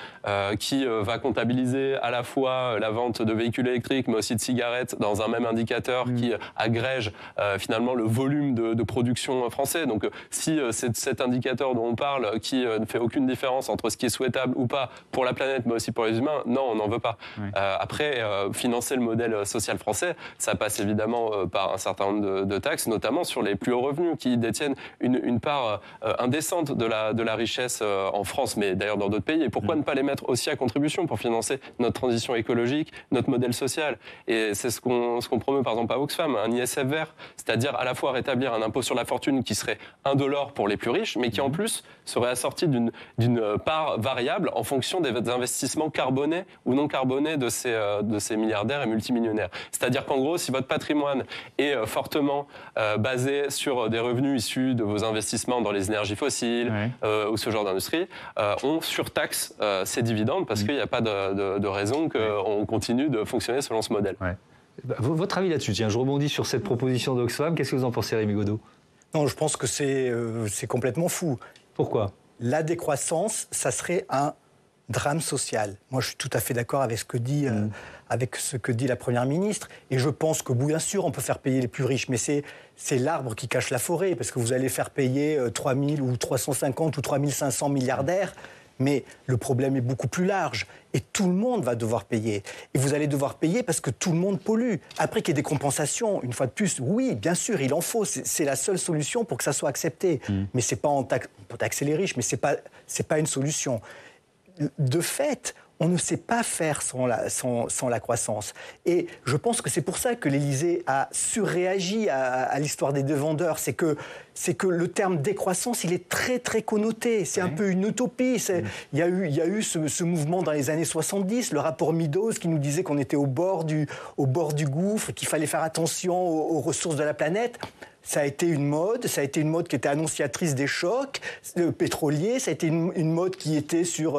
qui va comptabiliser à la fois la vente de véhicules électriques, mais aussi de cigarettes dans un même indicateur qui agrège finalement le volume de production français. Donc si c'est cet indicateur dont on parle qui ne fait aucune différence entre ce qui est souhaitable ou pas pour la planète, mais aussi pour les humains, non, on n'en veut pas. Après, financer le modèle social français, ça passe évidemment par un certain nombre de taxes, notamment sur les plus hauts revenus qui détiennent une part indécente de la richesse en France, mais d'ailleurs dans d'autres pays. Et pourquoi ne pas les mettre aussi à contribution pour financer notre transition écologique, notre modèle social ? Et c'est ce qu'on promeut par exemple à Oxfam, un ISF vert, c'est-à-dire à la fois rétablir un impôt sur la fortune qui serait indolore pour les plus riches, mais qui en plus serait assorti d'une part variable en fonction des investissements carbonés ou non carbonés de ces milliardaires et multimillionnaires. C'est-à-dire qu'en gros, si votre patrimoine est fortement basé sur des revenus issus de vos investissements dans les énergies fossiles ou ce genre d'industrie, on surtaxe ces dividendes parce qu'il n'y a pas de raison qu'on continue de fonctionner selon ce modèle. Votre avis là-dessus, tiens, je rebondis sur cette proposition d'Oxfam. Qu'est-ce que vous en pensez, Rémi Godeau ? Non, je pense que c'est complètement fou. Pourquoi ? La décroissance, ça serait un drame social. Moi, je suis tout à fait d'accord avec ce que dit la Première ministre. Et je pense que, bien sûr, on peut faire payer les plus riches, mais c'est l'arbre qui cache la forêt, parce que vous allez faire payer 3 000 ou 350 ou 3 500 milliardaires. Mais le problème est beaucoup plus large. Et tout le monde va devoir payer. Et vous allez devoir payer parce que tout le monde pollue. Après qu'il y ait des compensations, une fois de plus, oui, bien sûr, il en faut. C'est la seule solution pour que ça soit accepté. Mais c'est pas on peut taxer les riches, mais c'est pas une solution. De fait, on ne sait pas faire sans la croissance. Et je pense que c'est pour ça que l'Élysée a surréagi à l'histoire des deux vendeurs. C'est que le terme décroissance, il est très, très connoté. C'est un peu une utopie. Il y a eu ce mouvement dans les années 70, le rapport Meadows qui nous disait qu'on était au bord du gouffre, qu'il fallait faire attention aux ressources de la planète. Ça a été une mode qui était annonciatrice des chocs pétroliers, ça a été une mode qui était sur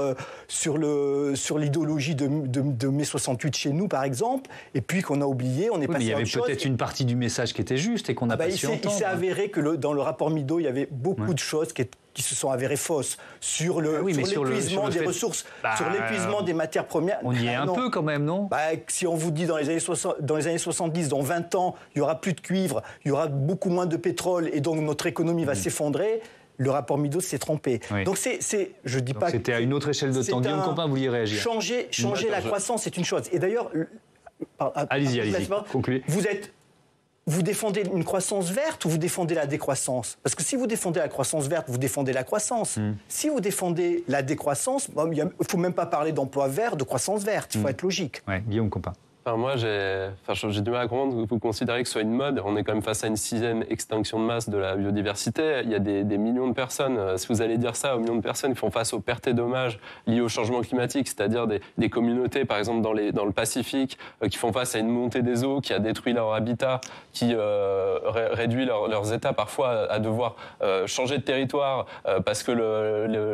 l'idéologie de mai 68 chez nous, par exemple, et puis qu'on a oublié, on est passé à autre chose. Il y avait peut-être une partie du message qui était juste et qu'on n'a pas su entendre. Il s'est avéré que dans le rapport Meadows, il y avait beaucoup de choses qui se sont avérées fausses sur l'épuisement des ressources, sur l'épuisement des matières premières. On y est un peu quand même, non ? Si on vous dit dans les années 70, dans 20 ans, il n'y aura plus de cuivre, il y aura beaucoup moins de pétrole et donc notre économie va s'effondrer, le rapport Meadows s'est trompé. Donc je dis pas. C'était à une autre échelle de temps. Guillaume Compin, vous vouliez réagir. Changer la croissance, c'est une chose. Et d'ailleurs, allez-y, concluez. Vous défendez une croissance verte ou vous défendez la décroissance ? Parce que si vous défendez la croissance verte, vous défendez la croissance. Si vous défendez la décroissance, il ne faut même pas parler d'emploi vert, de croissance verte. Il faut être logique. Guillaume Compin. Enfin, moi, j'ai du mal à comprendre que vous considérez que ce soit une mode. On est quand même face à une 6e extinction de masse de la biodiversité. Il y a des millions de personnes, si vous allez dire ça aux millions de personnes qui font face aux pertes et dommages liés au changement climatique, c'est-à-dire des communautés, par exemple dans le Pacifique, qui font face à une montée des eaux qui a détruit leur habitat, qui réduit leurs états parfois à devoir changer de territoire parce que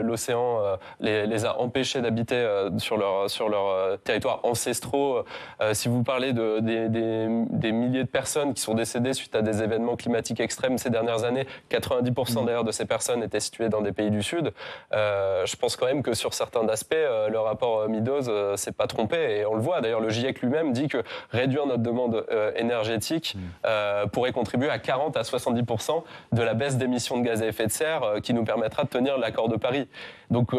l'océan les a empêchés d'habiter sur leur territoire ancestraux. Si vous parlez des milliers de personnes qui sont décédées suite à des événements climatiques extrêmes ces dernières années, 90% d'ailleurs de ces personnes étaient situées dans des pays du Sud. Je pense quand même que sur certains aspects, le rapport Meadows s'est pas trompé, et on le voit. D'ailleurs, le GIEC lui-même dit que réduire notre demande énergétique pourrait contribuer à 40 à 70% de la baisse d'émissions de gaz à effet de serre qui nous permettra de tenir l'accord de Paris. Donc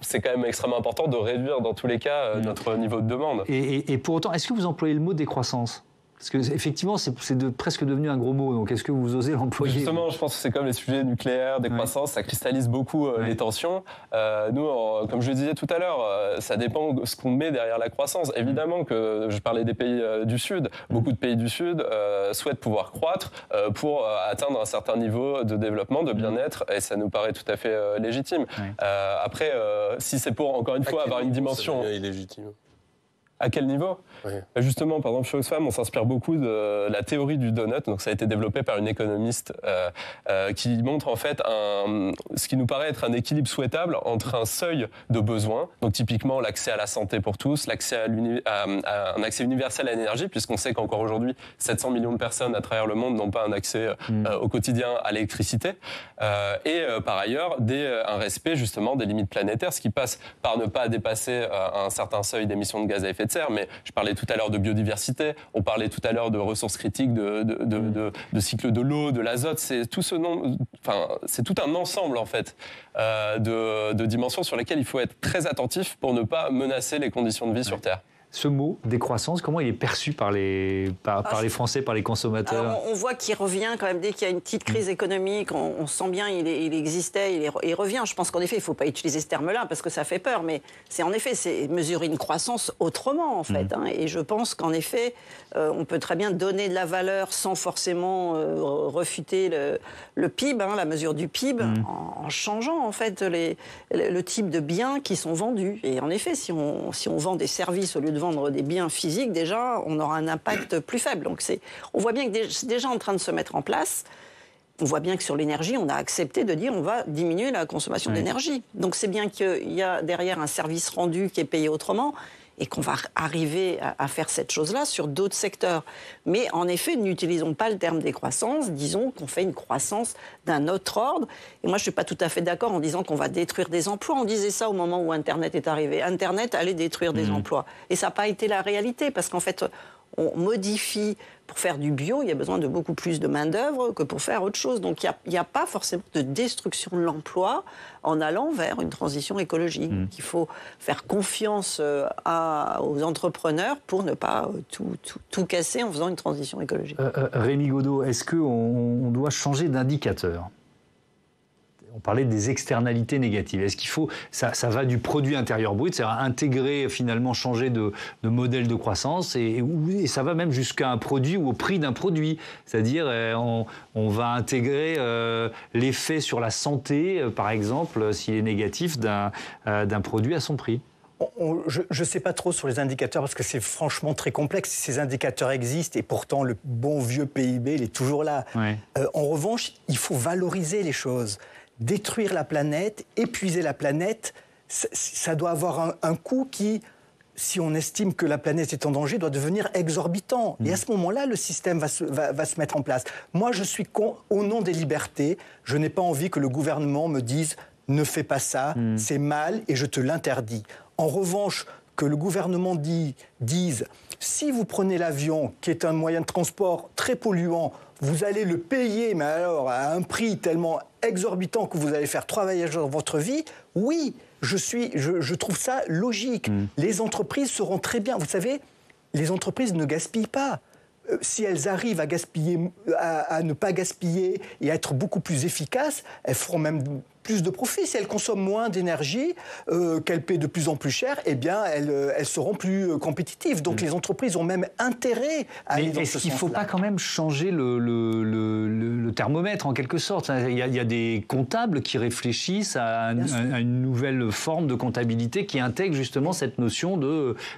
c'est quand même extrêmement important de réduire dans tous les cas notre niveau de demande. Et pour autant, est-ce que vous employez le mot décroissance ? Parce que effectivement, c'est presque devenu un gros mot. Donc, est-ce que vous osez l'employer ? Justement, je pense que c'est comme les sujets nucléaires, décroissance, ça cristallise beaucoup les tensions. Nous, comme je le disais tout à l'heure, ça dépend de ce qu'on met derrière la croissance. Évidemment que je parlais des pays du Sud. Beaucoup de pays du Sud souhaitent pouvoir croître pour atteindre un certain niveau de développement, de bien-être, et ça nous paraît tout à fait légitime. Après, si c'est pour, encore une fois, avoir une dimension... Ça devient illégitime. À quel niveau ? Justement, par exemple, chez Oxfam, on s'inspire beaucoup de la théorie du donut. Donc, ça a été développé par une économiste qui montre en fait ce qui nous paraît être un équilibre souhaitable entre un seuil de besoins, donc typiquement l'accès à la santé pour tous, l'accès à un accès universel à l'énergie, puisqu'on sait qu'encore aujourd'hui, 700 millions de personnes à travers le monde n'ont pas un accès au quotidien à l'électricité, et par ailleurs un respect justement des limites planétaires, ce qui passe par ne pas dépasser un certain seuil d'émissions de gaz à effet de serre. Mais je parlais tout à l'heure de biodiversité, on parlait tout à l'heure de ressources critiques, de cycle de l'eau, de l'azote. C'est tout c'est tout un ensemble en fait de dimensions sur lesquelles il faut être très attentif pour ne pas menacer les conditions de vie sur Terre. Ce mot, décroissance, comment il est perçu par les Français, par les consommateurs ? Alors, on voit qu'il revient quand même dès qu'il y a une petite crise économique. On sent bien il existait, il revient. Je pense qu'en effet, il ne faut pas utiliser ce terme-là parce que ça fait peur. Mais c'est mesurer une croissance autrement, en fait. Et je pense qu'en effet, on peut très bien donner de la valeur sans forcément refuter le PIB, la mesure du PIB, en changeant en fait le type de biens qui sont vendus. Et en effet, si on vend des services au lieu de vendre des biens physiques, déjà, on aura un impact plus faible. Donc on voit bien que c'est déjà en train de se mettre en place. On voit bien que sur l'énergie, on a accepté de dire on va diminuer la consommation d'énergie. Donc c'est bien qu'il y a derrière un service rendu qui est payé autrement et qu'on va arriver à faire cette chose-là sur d'autres secteurs. Mais en effet, n'utilisons pas le terme décroissance, disons qu'on fait une croissance d'un autre ordre. Et moi, je ne suis pas tout à fait d'accord en disant qu'on va détruire des emplois. On disait ça au moment où Internet est arrivé. Internet allait détruire des emplois. Et ça n'a pas été la réalité, parce qu'en fait, on modifie. Pour faire du bio, il y a besoin de beaucoup plus de main-d'œuvre que pour faire autre chose. Donc, il n'y a pas forcément de destruction de l'emploi en allant vers une transition écologique. Donc, il faut faire confiance aux entrepreneurs pour ne pas tout casser en faisant une transition écologique. Rémi Godeau, est-ce qu'on doit changer d'indicateur ? On parlait des externalités négatives. Est-ce qu'il faut... Ça va du produit intérieur brut, c'est-à-dire intégrer, finalement, changer de modèle de croissance, et ça va même jusqu'à un produit ou au prix d'un produit. C'est-à-dire, on va intégrer l'effet sur la santé, par exemple, s'il est négatif, d'un produit à son prix. Je ne sais pas trop sur les indicateurs parce que c'est franchement très complexe. Ces indicateurs existent et pourtant le bon vieux PIB, il est toujours là. En revanche, il faut valoriser les choses. Détruire la planète, épuiser la planète, ça doit avoir un coût qui, si on estime que la planète est en danger, doit devenir exorbitant. Et à ce moment-là, le système va se mettre en place. Moi, je suis au nom des libertés. Je n'ai pas envie que le gouvernement me dise « ne fais pas ça, c'est mal et je te l'interdis ». En revanche, que le gouvernement dise « si vous prenez l'avion, qui est un moyen de transport très polluant, vous allez le payer, mais alors à un prix tellement exorbitant que vous allez faire 3 voyages dans votre vie », oui, je trouve ça logique. Les entreprises seront très bien. Vous savez, les entreprises ne gaspillent pas. Si elles arrivent à ne pas gaspiller et à être beaucoup plus efficaces, elles feront même plus de profit. Si elles consomment moins d'énergie, qu'elles paient de plus en plus cher, eh bien, elles seront plus compétitives. Donc les entreprises ont même intérêt à aller dans ce sens-là. Est-ce qu'il ne faut pas quand même changer le thermomètre, en quelque sorte? Il y a des comptables qui réfléchissent à une nouvelle forme de comptabilité qui intègre justement cette notion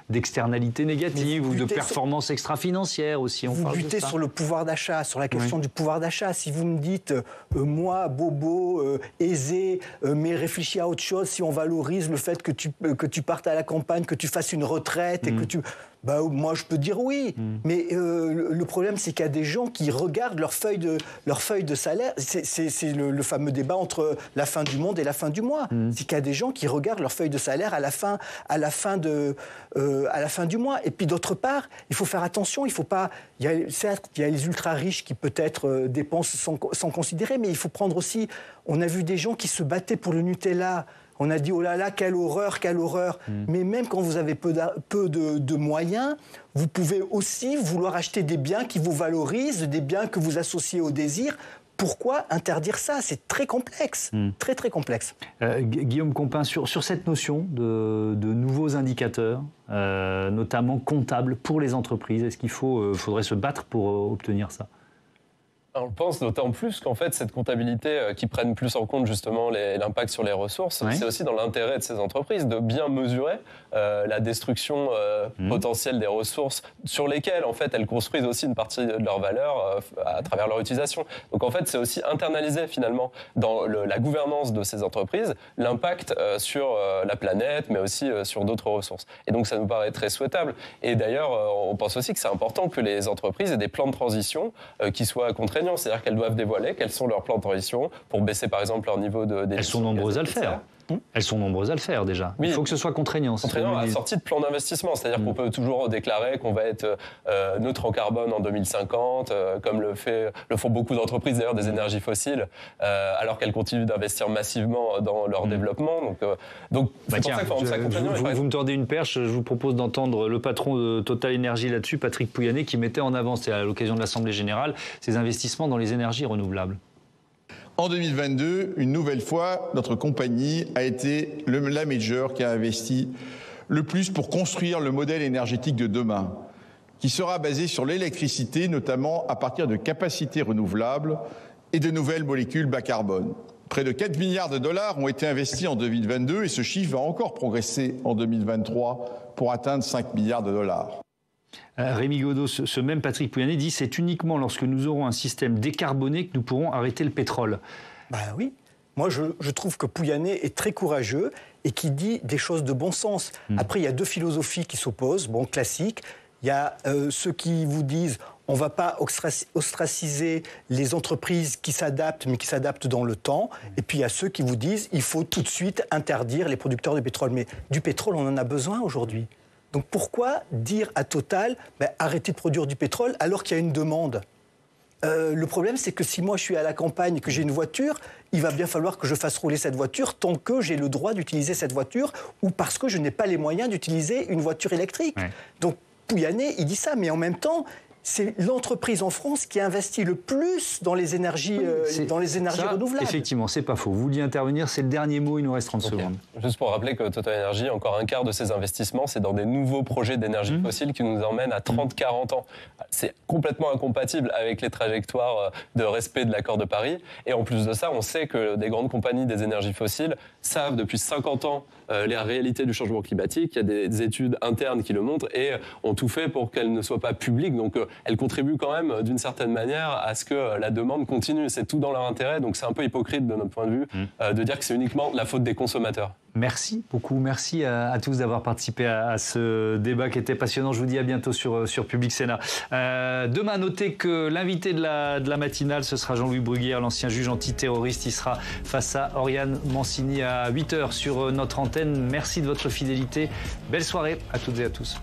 d'externalité négative ou de performance extra-financière aussi. Vous butez sur le pouvoir d'achat, sur la question du pouvoir d'achat. Si vous me dites, moi, bobo, aisé, mais réfléchis à autre chose, si on valorise le fait que tu partes à la campagne, que tu fasses une retraite et que tu... moi, je peux dire oui. Mais le problème, c'est qu'il y a des gens qui regardent leur feuille de salaire. C'est le fameux débat entre la fin du monde et la fin du mois. C'est qu'il y a des gens qui regardent leur feuille de salaire à la fin du mois. Et puis, d'autre part, il faut faire attention. Il faut pas... Certes, il y a les ultra-riches qui peut-être dépensent sans considérer, mais il faut prendre aussi... On a vu des gens qui se battaient pour le Nutella. On a dit, oh là là, quelle horreur, quelle horreur. Mais même quand vous avez peu de moyens, vous pouvez aussi vouloir acheter des biens qui vous valorisent, des biens que vous associez au désir. Pourquoi interdire ça? C'est très complexe, très très complexe. Guillaume Compin, sur cette notion de nouveaux indicateurs, notamment comptables pour les entreprises, est-ce qu'il faudrait se battre pour obtenir ça? On le pense d'autant plus qu'en fait, cette comptabilité qui prenne plus en compte justement l'impact sur les ressources, c'est aussi dans l'intérêt de ces entreprises de bien mesurer la destruction potentielle des ressources sur lesquelles en fait elles construisent aussi une partie de leur valeur à travers leur utilisation. Donc en fait, c'est aussi internaliser finalement dans la gouvernance de ces entreprises l'impact sur la planète, mais aussi sur d'autres ressources. Et donc ça nous paraît très souhaitable. Et d'ailleurs, on pense aussi que c'est important que les entreprises aient des plans de transition qui soient contraignants. C'est-à-dire qu'elles doivent dévoiler quels sont leurs plans de transition pour baisser par exemple leur niveau d'émissions. Elles sont nombreuses à le faire. Elles sont nombreuses à le faire déjà. Oui. Il faut que ce soit contraignant. Contraignant à sortie de plan d'investissement. C'est-à-dire qu'on peut toujours déclarer qu'on va être neutre en carbone en 2050, comme le font beaucoup d'entreprises d'ailleurs des énergies fossiles, alors qu'elles continuent d'investir massivement dans leur développement. Donc c'est pour ça qu'il faut rendre ça contraignant. Vous me tordez une perche, je vous propose d'entendre le patron de Total Énergie là-dessus, Patrick Pouyanné, qui mettait en avant, c'était à l'occasion de l'Assemblée Générale, ces investissements dans les énergies renouvelables. En 2022, une nouvelle fois, notre compagnie a été la major qui a investi le plus pour construire le modèle énergétique de demain, qui sera basé sur l'électricité, notamment à partir de capacités renouvelables et de nouvelles molécules bas carbone. Près de 4 milliards de dollars ont été investis en 2022 et ce chiffre va encore progresser en 2023 pour atteindre 5 milliards de dollars. Rémi Godot, ce même Patrick Pouyanné dit « C'est uniquement lorsque nous aurons un système décarboné que nous pourrons arrêter le pétrole ». Oui. Moi, je trouve que Pouyanné est très courageux et qui dit des choses de bon sens. Après, il y a deux philosophies qui s'opposent, classiques. Il y a ceux qui vous disent on ne va pas ostraciser les entreprises qui s'adaptent, mais qui s'adaptent dans le temps. Et puis il y a ceux qui vous disent il faut tout de suite interdire les producteurs de pétrole. Mais du pétrole, on en a besoin aujourd'hui. Donc pourquoi dire à Total arrêtez de produire du pétrole alors qu'il y a une demande? Le problème, c'est que si moi je suis à la campagne et que j'ai une voiture, il va bien falloir que je fasse rouler cette voiture tant que j'ai le droit d'utiliser cette voiture ou parce que je n'ai pas les moyens d'utiliser une voiture électrique. Donc Pouyanné, il dit ça, mais en même temps, c'est l'entreprise en France qui investit le plus dans les énergies, renouvelables. Effectivement, c'est pas faux. Vous vouliez intervenir, c'est le dernier mot, il nous reste 30 secondes. Juste pour rappeler que Total Energy, encore un quart de ses investissements, c'est dans des nouveaux projets d'énergie fossile qui nous emmènent à 30-40 ans. C'est complètement incompatible avec les trajectoires de respect de l'accord de Paris. Et en plus de ça, on sait que des grandes compagnies des énergies fossiles savent depuis 50 ans les réalités du changement climatique. Il y a des études internes qui le montrent et ont tout fait pour qu'elles ne soient pas publiques. Donc elles contribuent quand même d'une certaine manière à ce que la demande continue. C'est tout dans leur intérêt. Donc c'est un peu hypocrite de notre point de vue de dire que c'est uniquement la faute des consommateurs. Merci beaucoup. Merci à tous d'avoir participé à ce débat qui était passionnant. Je vous dis à bientôt sur Public Sénat. Demain, notez que l'invité de la matinale, ce sera Jean-Louis Bruguière, l'ancien juge antiterroriste. Il sera face à Oriane Mancini à 8h sur notre antenne. Merci de votre fidélité. Belle soirée à toutes et à tous.